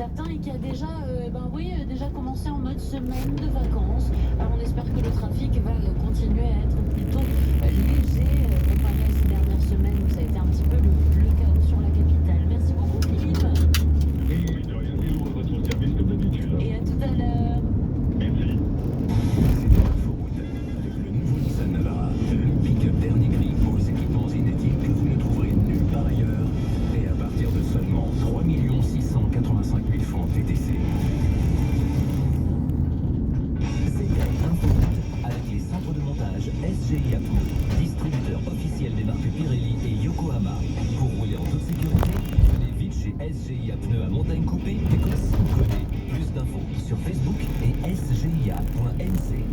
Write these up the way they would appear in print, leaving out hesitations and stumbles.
certains et qui a déjà, déjà commencé en mode semaine de vacances. Alors on espère que le trafic va continuer à être plutôt léger comparé à ces dernières semaines où ça a été un petit peu le chaos sur la capitale. Merci beaucoup Philippe. Et de rien, Léo, à votre service comme d'habitude. Et à tout à l'heure. Merci. C'était Inforoute avec le nouveau Nissan Navara, le pick-up dernier cri aux équipements inédits que vous ne trouverez nulle part ailleurs et à partir de seulement 3 685 000 francs TTC. C'était Inforoute avec les centres de montage SGI Pneus, distributeur officiel des marques Pirelli et Yokohama. Pour rouler en toute sécurité, venez vite chez SGI Pneus à Montagne Coupée et Côte-Saint-Côté. Plus d'infos sur Facebook et sgia.nc.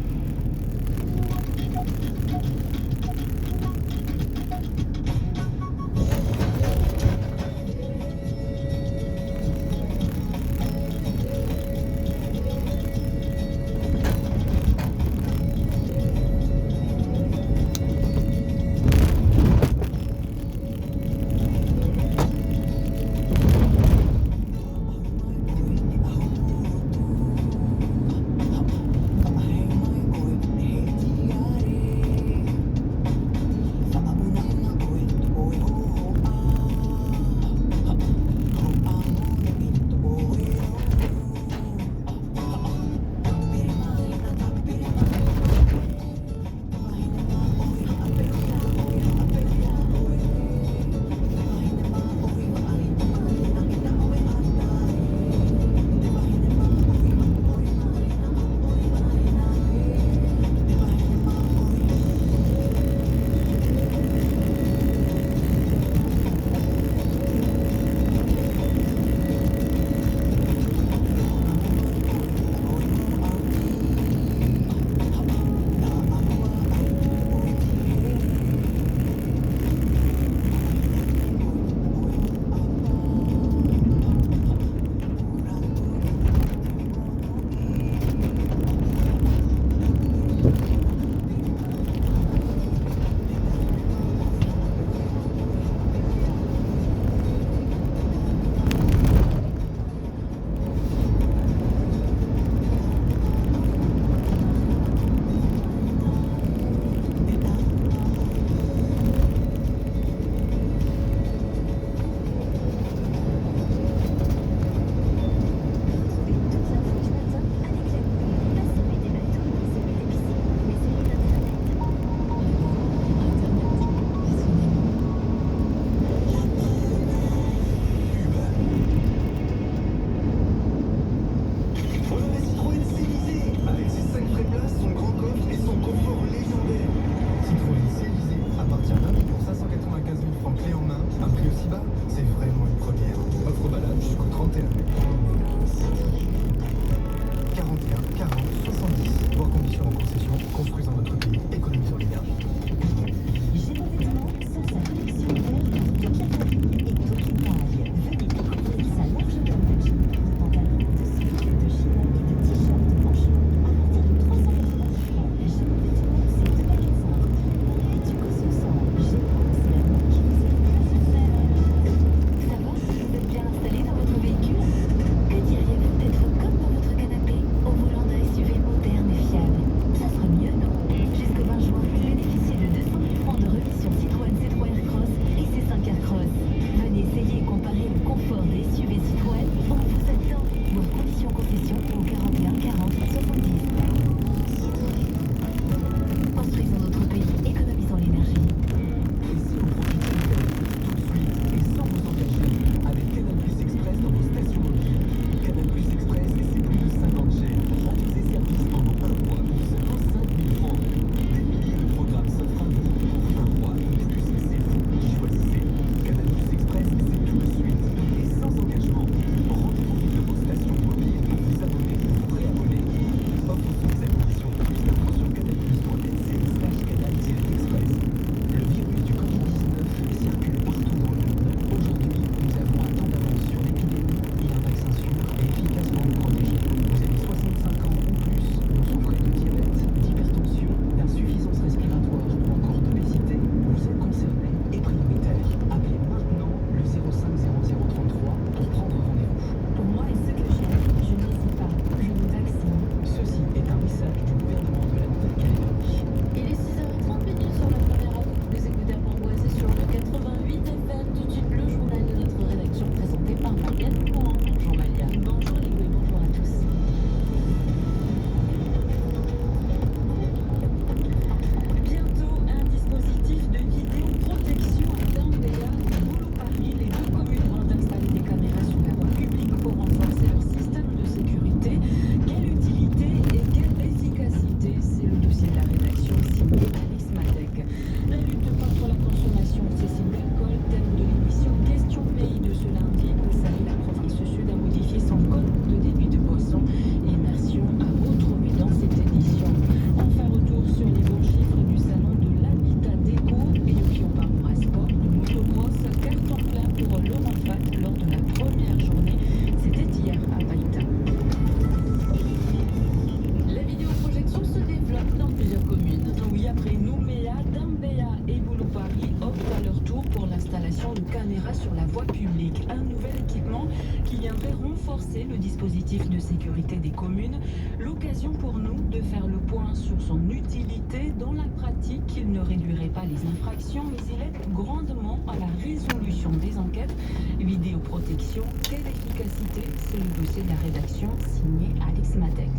caméras sur la voie publique. Un nouvel équipement qui viendrait renforcer le dispositif de sécurité des communes. L'occasion pour nous de faire le point sur son utilité. Dans la pratique, il ne réduirait pas les infractions, mais il aide grandement à la résolution des enquêtes. Vidéoprotection, quelle efficacité? C'est le dossier de la rédaction signé Alex Matek.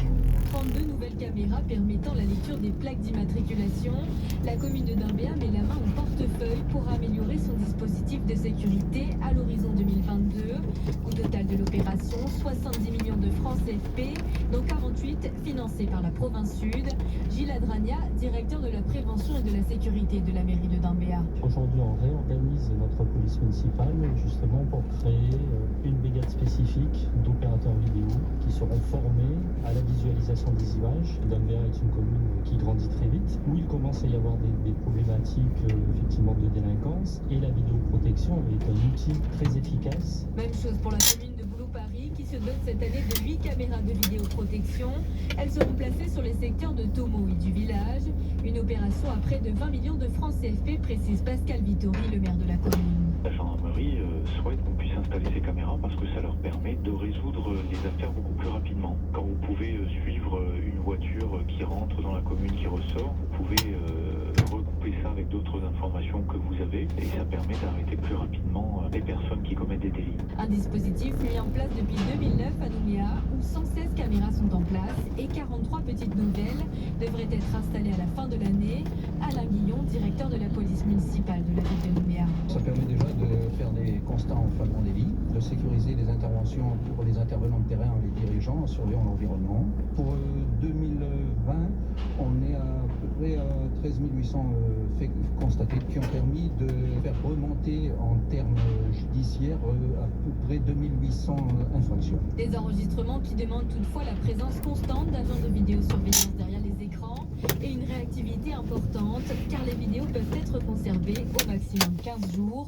32 nouvelles caméras permettant la lecture des plaques d'immatriculation. La commune de Dimbéa met la main au portefeuille pour améliorer son dispositif de sécurité à l'horizon 2022. Au total de l'opération, 70 millions de francs CFP, dont 48 financés par la province sud. Gilles Adragna, directeur de la prévention et de la sécurité de la mairie de Dimbéa. Aujourd'hui, on réorganise notre police municipale justement pour créer une brigade spécifique d'opérateurs vidéo qui seront formés à la visualisation des images. Dimbéa est une commune qui grandit très vite, où il commence à y avoir des problématiques effectivement de délinquance, et la vidéoprotection est un outil très efficace. Même chose pour la commune de Boulot-Paris qui se dote cette année de 8 caméras de vidéoprotection. Elles seront placées sur les secteurs de Tomo et du village. Une opération à près de 20 millions de francs CFP, précise Pascal Vittori, le maire de la commune. La gendarmerie souhaite qu'on puisse installer ces caméras parce que ça leur permet de résoudre les affaires beaucoup plus rapidement. Quand vous pouvez suivre une voiture qui rentre dans la commune, qui ressort, vous pouvez regrouper ça avec d'autres informations que vous avez et ça permet d'arrêter plus rapidement les personnes qui commettent des délits. Un dispositif mis en place depuis 2009 à Nouméa, où 116 caméras sont en place et 43 petites nouvelles devraient être installées à la fin de l'année. Alain Guillon, directeur de la police municipale de la ville de Nouméa. Ça permet déjà de faire des constats en flagrant délit, de sécuriser les interventions pour les intervenants de terrain, les dirigeants, en surveillant l'environnement. Pour 2020, on est à peu près à 13 800 faits constatés qui ont permis de faire remonter en termes judiciaires à peu près 2800 infractions. Des enregistrements qui demandent toutefois la présence constante d'agents de vidéosurveillance derrière les écrans et une réactivité importante car les vidéos peuvent être conservées au maximum 15 jours.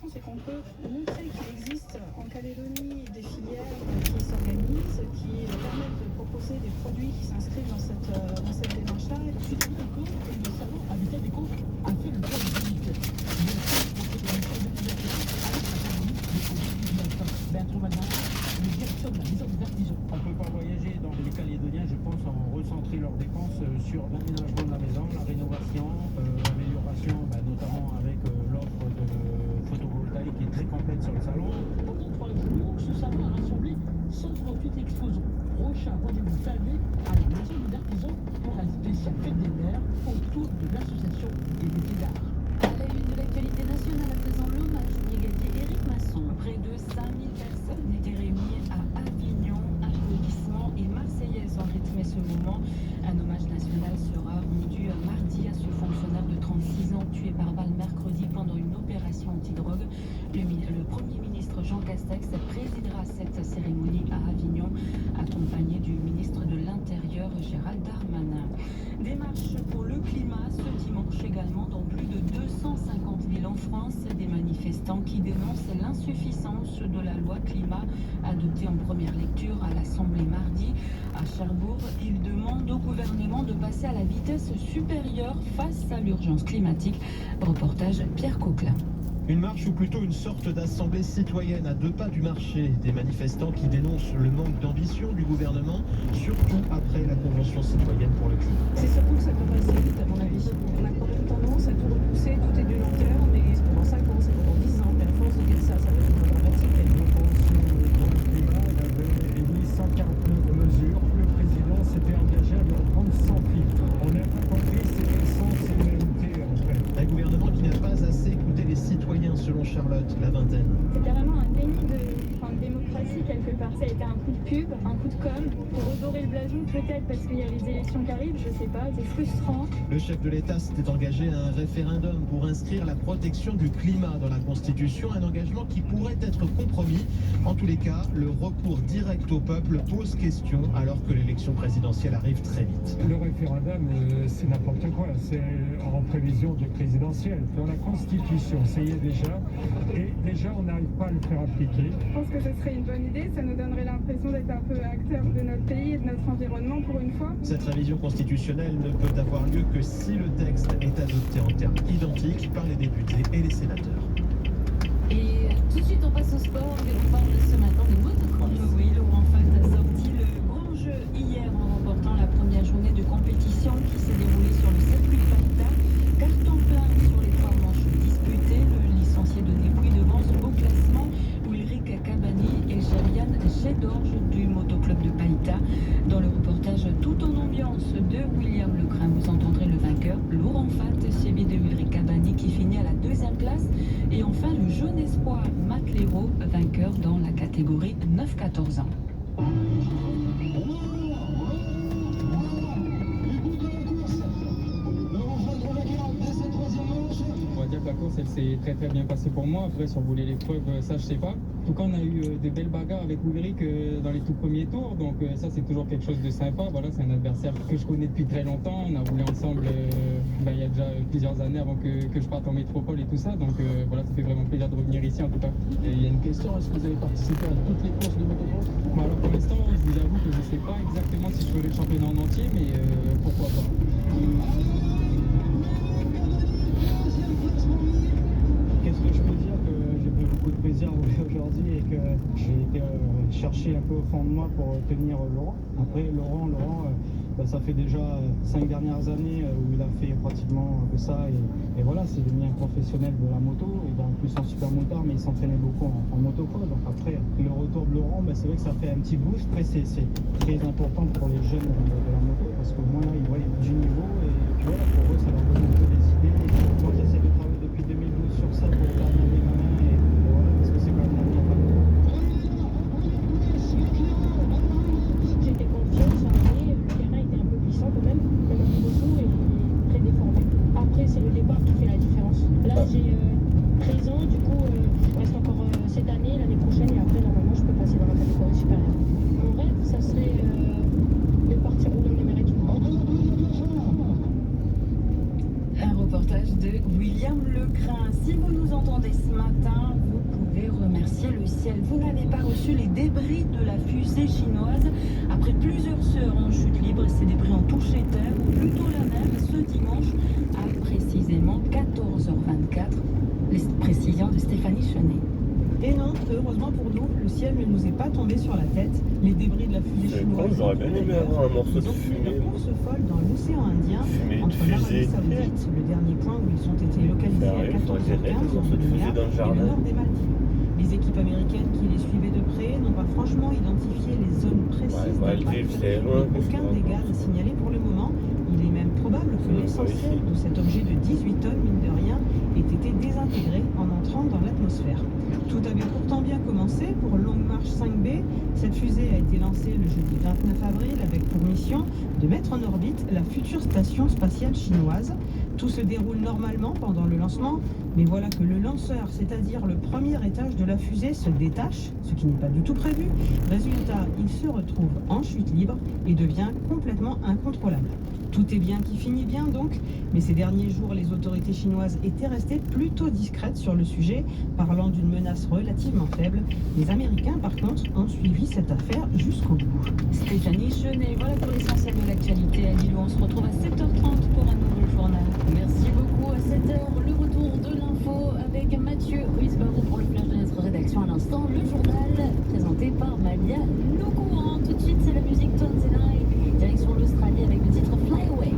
intéressant, c'est qu'on peut montrer qu'il existe en Calédonie des filières qui s'organisent, qui permettent de proposer des produits qui s'inscrivent dans cette démarche-là. C'est tout d'accord et le salon Habitat Déco a fait le tour du site. Bertrand Valin, le directeur de la maison des artisans. On ne peut pas voyager dans les Calédoniens, je pense, en recentrer leurs dépenses sur l'aménagement de la maison, la rénovation, l'amélioration, notamment avec l'offre de photovoltaïque qui est très complète sur le salon. Pendant 3 jours, ce salon a rassemblé 138 exposants. Prochain rendez-vous fermé à la maison des artisans pour un spécial fête des mères autour de l'association des métiers d'art. À la une de l'actualité nationale, à présent l'hommage au brigadier Éric Masson. Près de 5000 personnes étaient réunies à Avignon, applaudissements et Marseillaises ont rythmé ce moment. Un hommage national sera rendu mardi à ce fonctionnaire de 36 ans tué par balle mercredi pendant une opération antidrogue. Le Premier ministre Jean Castex présidera cette cérémonie à Avignon, accompagné du ministre de l'Intérieur Gérald Darmanin. Démarche pour le climat ce dimanche également dans plus de 250 villes en France. Des manifestants qui dénoncent l'insuffisance de la loi climat adoptée en première lecture à l'Assemblée mardi. À Cherbourg, ils demandent au gouvernement de passer à la vitesse supérieure face à l'urgence climatique. Reportage Pierre Coquelin. Une marche ou plutôt une sorte d'assemblée citoyenne à 2 pas du marché. Des manifestants qui dénoncent le manque d'ambition du gouvernement, surtout après la Convention citoyenne pour le climat. C'est surtout que ça peut passer vite, à mon avis. On a quand même tendance à tout repousser, tout est du long terme, mais c'est pendant 5 ans, c'est pendant 10 ans. Mais à force de dire ça va être dramatique. La Convention pour le climat avait émis 149 mesures. Le président s'était engagé à les reprendre sans filtre. On n'a pas compris, c'est sans CNT en fait. Un gouvernement qui n'a pas assez écouté les citoyens, selon Charlotte, la vingtaine. C'est carrément un déni de démocratie quelque part. Ça a été un coup de pub, un coup de com, pour redorer le blason peut-être parce qu'il y a les élections qui arrivent, je sais pas, c'est frustrant. Le chef de l'État s'était engagé à un référendum pour inscrire la protection du climat dans la Constitution, un engagement qui pourrait être compromis. En tous les cas, le recours direct au peuple pose question alors que l'élection présidentielle arrive très vite. Le référendum, c'est n'importe quoi, c'est en prévision du présidentiel. Dans la Constitution, ça y est déjà, et déjà on n'arrive pas à le faire appliquer. Je pense que ce serait une bonne idée, ça nous donnerait l'impression d'être un peu acteurs de notre pays et de notre environnement pour une fois. Cette révision constitutionnelle ne peut avoir lieu que si le texte est adopté en termes identiques par les députés et les sénateurs. Et tout de suite, on passe au sport et on parle ce matin des motocross. Oui, Laurent Fatt a sorti le grand jeu hier en remportant la première journée de compétition qui s'est déroulée sur le circuit de Païta. Carton plein sur les 3 manches disputées. Le licencié de Népouy devance au classement Ulrich Cabani et Jarian Gédorge du motoclub de Païta. Dans le reportage tout en ambiance de William Lecrin, vous entendrez le vainqueur Laurent Fatt, suivi de Ulrich Cabani qui finit à la 2e place. Et enfin le jeune espoir Matt Lero, vainqueur dans la catégorie 9-14 ans. On va dire que la course elle s'est très bien passée pour moi. Après sur voler l'épreuve, ça je sais pas. En tout cas on a eu des belles bagarres avec Ulrich dans les tout premiers tours, donc ça c'est toujours quelque chose de sympa. Voilà, c'est un adversaire que je connais depuis très longtemps. On a roulé ensemble il y a déjà plusieurs années avant que je parte en métropole et tout ça, donc voilà, ça fait vraiment plaisir de revenir ici en tout cas. Et il y a une question, est-ce que vous avez participé à toutes les courses de motocross? Alors pour l'instant je vous avoue que je sais pas exactement si je ferai le championnat en entier, mais pourquoi pas. Qu'est-ce que je peux dire? Que j'ai pris beaucoup de plaisir à rouler aujourd'hui et que j'ai été chercher un peu au fond de moi pour tenir Laurent. Après Laurent, ça fait déjà 5 dernières années où il a fait pratiquement que ça et voilà, c'est devenu un professionnel de la moto, il est en plus en super motard mais il s'entraînait beaucoup en motocross. Donc après le retour de Laurent, c'est vrai que ça fait un petit boost. Après c'est très important pour les jeunes de la moto parce qu'au moins là ils voient du niveau et puis voilà, pour eux ça leur donne un peu des idées. Moi j'essaie de travailler depuis 2012 sur ça pour faire des gamins et voilà, parce que c'est quand même un pas. J'étais confiante, ça allait, le terrain était un peu glissant quand même au retour et très déformé. Après c'est le départ qui fait la différence. Là j'ai 13 ans, du coup il reste encore cette année, l'année prochaine et après normalement je peux passer dans la catégorie supérieure. Mon rêve ça serait de partir rouler en Amérique. Un reportage de William Lecrin. Si vous nous entendez débris de la fusée chinoise. Après plusieurs heures en chute libre, ces débris ont touché terre, ou plutôt la mer, ce dimanche, à précisément 14h24. Les précisions de Stéphanie Chenet. Et non, heureusement pour nous, le ciel ne nous est pas tombé sur la tête. Les débris de la fusée chinoise. J'aurais bien aimé avoir un morceau de fumée. Une course folle dans l'océan Indien, entre l'Arabie Saoudite, le dernier point où ils ont été localisés à 14h15 en mer, et le nord des Maldives. Les équipes américaines qui les suivaient de près n'ont pas franchement identifié les zones précises d'impact. Aucun dégât n'est signalé pour le moment. Il est même probable que l'essentiel de cet objet de 18 tonnes, mine de rien, ait été désintégré en entrant dans l'atmosphère. Tout avait pourtant bien commencé pour Long March 5B. Cette fusée a été lancée le jeudi 29 avril avec pour mission de mettre en orbite la future station spatiale chinoise. Tout se déroule normalement pendant le lancement, mais voilà que le lanceur, c'est-à-dire le premier étage de la fusée, se détache, ce qui n'est pas du tout prévu. Résultat, il se retrouve en chute libre et devient complètement incontrôlable. Tout est bien qui finit bien donc, mais ces derniers jours, les autorités chinoises étaient restées plutôt discrètes sur le sujet, parlant d'une menace relativement faible. Les Américains, par contre, ont suivi cette affaire jusqu'au bout. Stéphanie Chenet, voilà pour l'essentiel de l'actualité à Lille. On se retrouve à 7h30 pour un nouveau journal. Merci beaucoup. À 7h, le retour de l'info avec Mathieu Ruiz-Barraud pour le flash de notre rédaction. À l'instant, le journal présenté par Malia Loucourant. Tout de suite, c'est la musique Tones and I, direction l'Australie avec le titre Fly Away.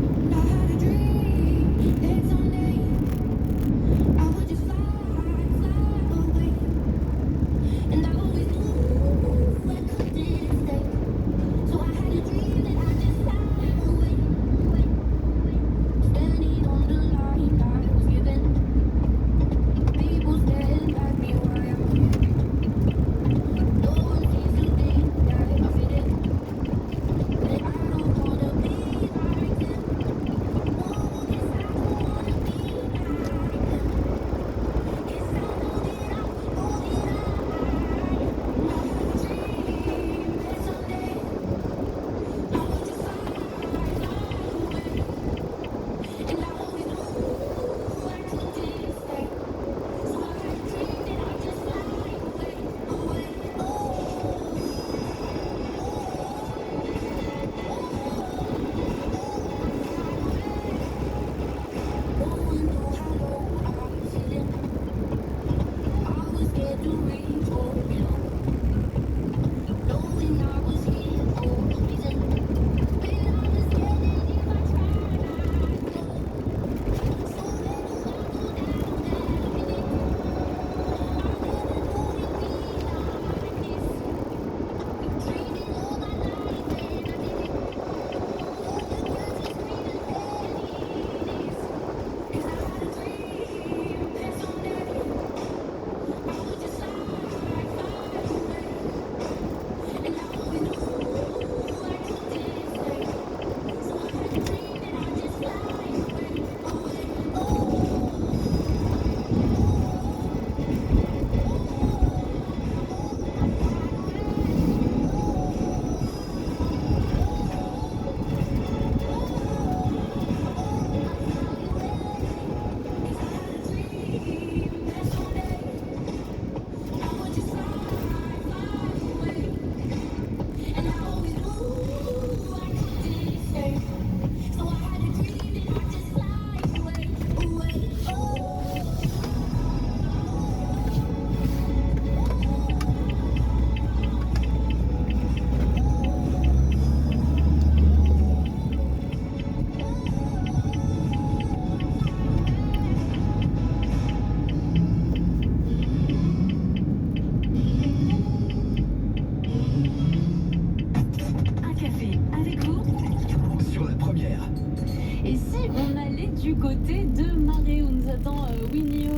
du côté de Marais où nous attend Winio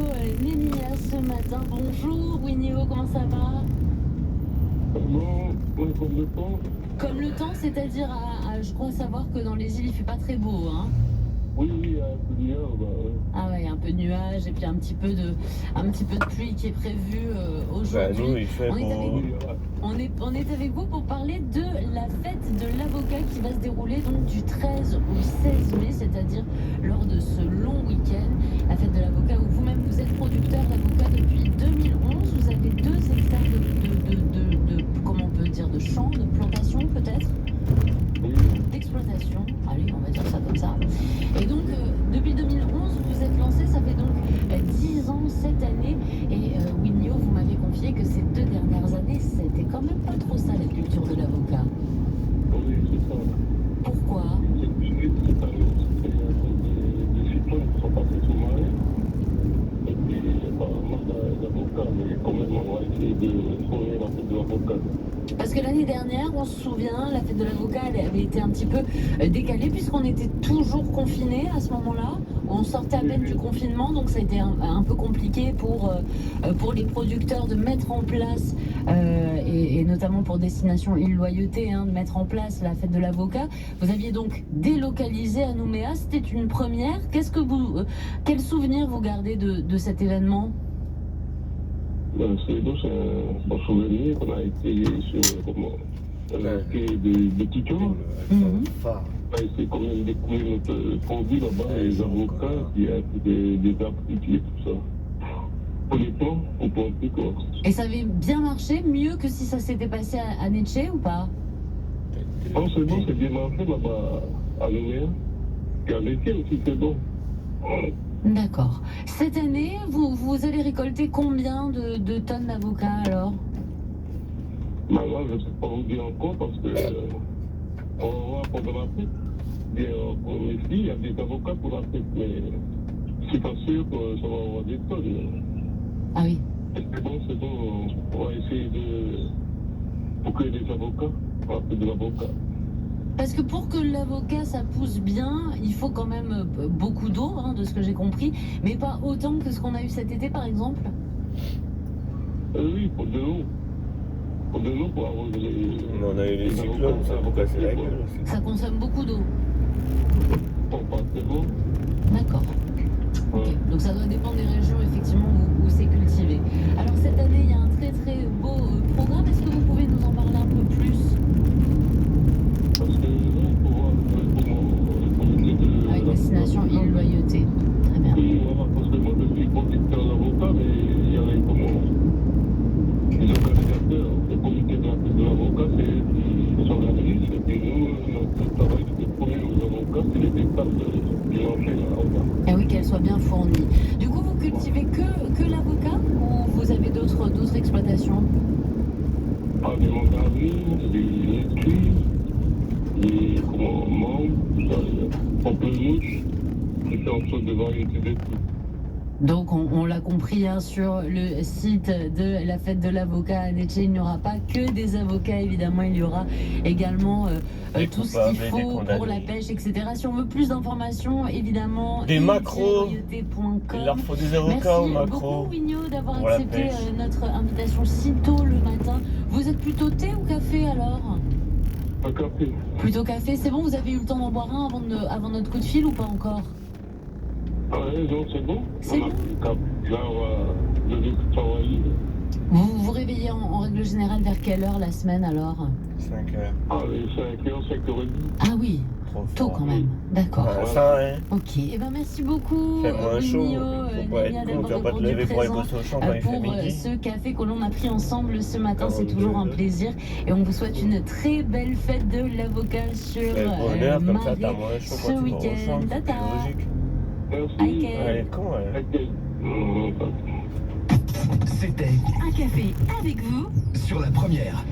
Nemia ce matin. Bonjour Winio, comment ça va? Bon, comme le temps. Comme le temps, c'est-à-dire, je crois savoir que dans les îles il fait pas très beau, hein? Oui, un peu de nuage, bah ouais. Ah ouais, un peu de nuage et puis un petit peu de pluie qui est prévu aujourd'hui. Bah, nous, il fait bon. On est avec vous pour parler de la fête de l'avocat qui va se dérouler donc du 13 au 16 mai, c'est-à-dire lors de ce long week-end. La fête de l'avocat où vous-même vous êtes producteur d'avocat depuis 2011. Vous avez 2 hectares de comment veut dire de champs, de plantations peut-être, d'exploitation, allez, on va dire ça comme ça. Et donc, depuis 2011, vous êtes lancé, ça fait donc 10 ans cette année. Et Winio, vous m'avez confié que ces 2 dernières années, c'était quand même pas trop ça, la culture de l'avocat. Oui, c'est ça. Pourquoi? C'est pas des citoyens qui sont passés sous marée. Et puis, pas mal d'avocats, mais quand même, on va essayer de trouver la fête de l'avocat. Parce que l'année dernière, on se souvient, la fête de l'avocat avait été un petit peu décalée puisqu'on était toujours confinés à ce moment-là. On sortait à peine du confinement, donc ça a été un peu compliqué pour les producteurs de mettre en place, et notamment pour Destination Île Loyauté, de mettre en place la fête de l'avocat. Vous aviez donc délocalisé à Nouméa, c'était une première. Quel souvenir vous gardez de cet événement? C'est un bon souvenir. On a été sur des petits tours. C'est quand même découvrir notre produit là-bas, les avocats, il y a des appliqués et tout ça. Pour les plans, on peut en plus quoi. Et ça avait bien marché, mieux que si ça s'était passé à Netché ou pas? Non, c'est bon, c'est bien marché là-bas à Nouméa. Et à Netché aussi, c'est bon. D'accord. Cette année, vous allez récolter combien de tonnes d'avocats alors? Là, je ne sais pas vous dire encore parce que on va voir pendant la fête. Ici, il y a des avocats pour la fête, mais c'est pas sûr que ça va avoir des tonnes. Ah oui. C'est bon, on va essayer de créer des avocats pour la fête de l'avocat. Parce que pour que l'avocat ça pousse bien, il faut quand même beaucoup d'eau, de ce que j'ai compris, mais pas autant que ce qu'on a eu cet été par exemple. Oui, pour de l'eau. Pour de l'eau pour arroser les... On a eu les cyclones, ça vous casser la gueule aussi. Ça consomme beaucoup d'eau. Pour pas de l'eau. D'accord. Ok. Donc ça doit dépendre des régions effectivement où c'est cultivé. Alors cette année, il y a un très très beau programme. Est-ce que vous pouvez nous en parler un peu plus? Parce que là, pour voir avec Destination Île Loyauté. Très bien. Oui, voilà, parce que moi je suis producteur d'avocat, mais il y avait les organisateurs, le comité de la fête de l'avocat, c'est eux qui s'organisent. Et puis nous, notre travail de fournir aux avocats, c'est les départs du marché là-bas. Ah oui, qu'elle soit bien fournie. Du coup, vous cultivez que l'avocat ou vous avez d'autres exploitations? Ah, des mandarines, des laiteries, des mangues, pamplemousses, différentes sortes de variétés de tout. Donc on l'a compris sur le site de la fête de l'avocat à Netché, il n'y aura pas que des avocats évidemment, il y aura également tout ce qu'il faut pour la pêche, etc. Si on veut plus d'informations, évidemment, des macros, il leur faut des avocats aux macros. Merci beaucoup Winio d'avoir accepté notre invitation si tôt le matin. Vous êtes plutôt thé ou café alors? Un café. Plutôt café, c'est bon, vous avez eu le temps d'en boire un avant notre coup de fil ou pas encore? Ah oui, non, c'est bon. C'est bon. Là, on va travailler. Vous vous réveillez en règle générale vers quelle heure la semaine alors? 5 heures. Ah oui, 5 heures, 5h30. Ah oui, tôt quand même. D'accord. Ça, hein. Ok, et ben merci beaucoup Winio, d'avoir répondu présent pour ce café que l'on a pris ensemble ce matin. C'est toujours un plaisir et on vous souhaite une très belle fête de l'avocat sur Marais ce week-end. Tata. Merci. C'était un café avec vous sur la première.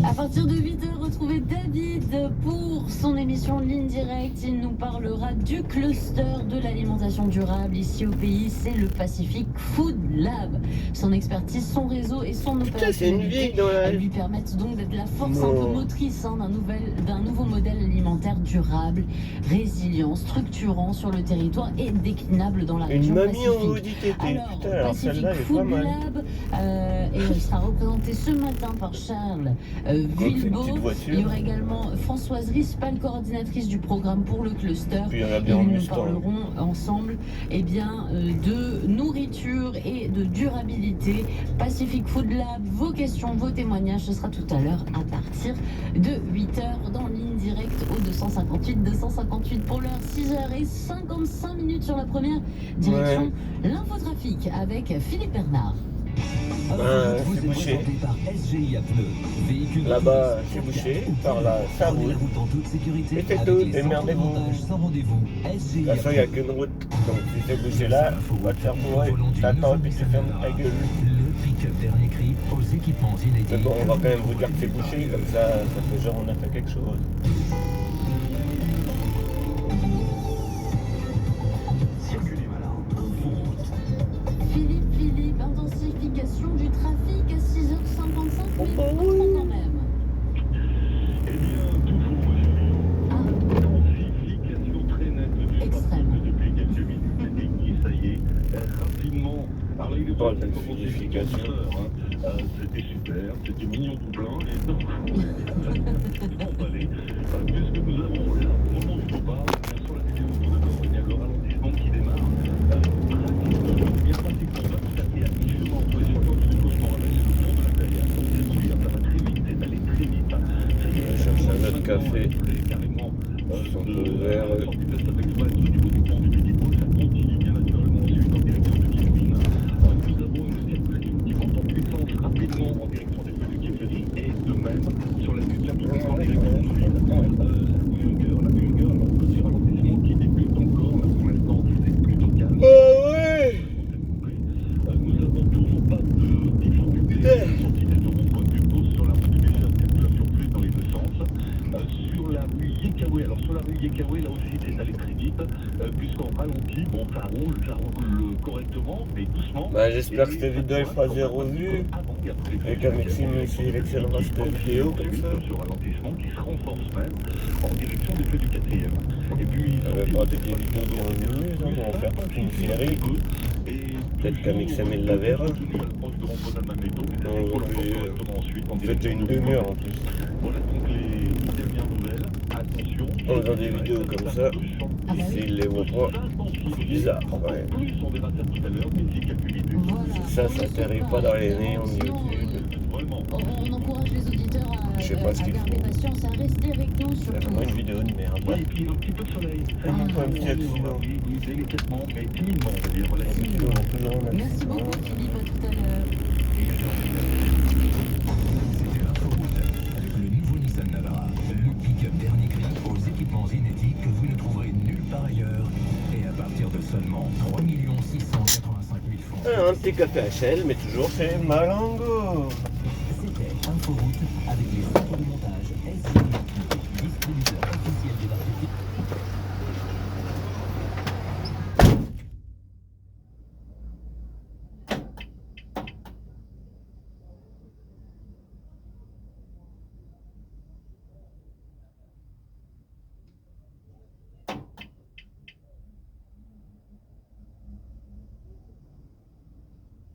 À partir de 8h, retrouvez David pour son émission Ligne Directe. Il nous parlera du cluster de l'alimentation durable ici au pays. C'est le Pacific Food Lab. Son expertise, son réseau et son opérationnalité lui permettent donc d'être la force un peu motrice d'un nouveau modèle alimentaire durable, résilient, structurant sur le territoire et déclinable dans la région Pacifique. Alors, Pacific Food Lab sera représenté ce matin par Charles Villebeau. Il y aura également Françoise Rispal, coordinatrice du programme pour le cluster. Et nous parlerons ensemble de nourriture et de durabilité. Pacific Food Lab, vos questions, vos témoignages, ce sera tout à l'heure à partir de 8h dans Ligne Directe au 258 pour l'heure, 6h55 sur la première. Direction l'infotrafic avec Philippe Bernard. C'est bouché. Là-bas, c'est bouché. Par là, ça roule. Et c'est tout, démerdez-vous. De toute façon, il n'y a qu'une route. Donc si c'est bouché là, on va te faire bourrer. T'attends et puis tu fermes ta gueule. Mais bon, on va quand même vous dire que c'est bouché, comme ça fait genre on a fait quelque chose. Philippe, intensification du trafic à 6h55, mais pas trop quand même. Eh bien, tout faux, monsieur. Intensification très nette depuis quelques minutes. Et qui, ça y est, rapidement. Alors, il est pas de modification. C'était super, c'était mignon tout plein. Et donc, bon, allez, puisque nous avons là, au moment où je vous parle, bien sûr, la vidéo tout d'abord, il y a le ralentissement qui démarre. Bien pratiquement, là, tout à fait, justement, on est sur le cauchemar avec le fond de la taille. Ça va très vite, c'est allé très vite. Je vais chercher un autre café. Carrément, ils sont ouverts. sortie de Stade Express au niveau du pont du Petit-Pôle, ça continue bien naturellement ensuite en direction de Guillemine. Nous avons une circulation qui monte en puissance rapidement en direction des feux de Guillemine et de même sur la Butte en direction de Ville. La Hunger, alors petit ralentissement qui débute encore, là pour l'instant c'est plutôt calme. Nous avons toujours pas de difficulté à la sortie des ronds-points du Pôle sur la route du Méchant, circulation fluide dans les deux sens. Sur la rue Yekawé, alors sur la rue Yekawé, là aussi c'est allé très vite, puisqu'on ralentit, bon ça roule correctement, mais doucement. Bah, j'espère que cette vidéo elle fera 0 vues et qu'à Maxime aussi il excellera cette vidéo comme ça. Ce ralentissement qui se renforce même en direction des feux du 4e. Et puis on va pas des vidéos de 1 minute, on va en faire toute une série. Peut-être qu'à Maxime il la verra. On fait déjà une demi-heure en plus. Voilà donc les dernières nouvelles. Attention. On regarde des vidéos comme ça. S'il les voit pas, c'est bizarre. Ouais. Ça n'arrive pas dans les néons de YouTube. On encourage les auditeurs à Je sais pas ce qu'il faut. garder patience, à rester avec nous C'est surtout. vraiment une vidéo de merde. Ouais, et puis un petit peu de soleil. Un petit accident. Délicatement, mais timidement, on va dire. Voilà. Merci beaucoup Philippe, à tout à l'heure. C'était l'inforoute avec le nouveau Nissan Navara, le pick-up dernier cri aux équipements inédits que vous ne trouverez nulle part ailleurs et à partir de seulement 3 685 000 francs. Un petit café HL, mais toujours chez Malango. C'était Inforoute avec les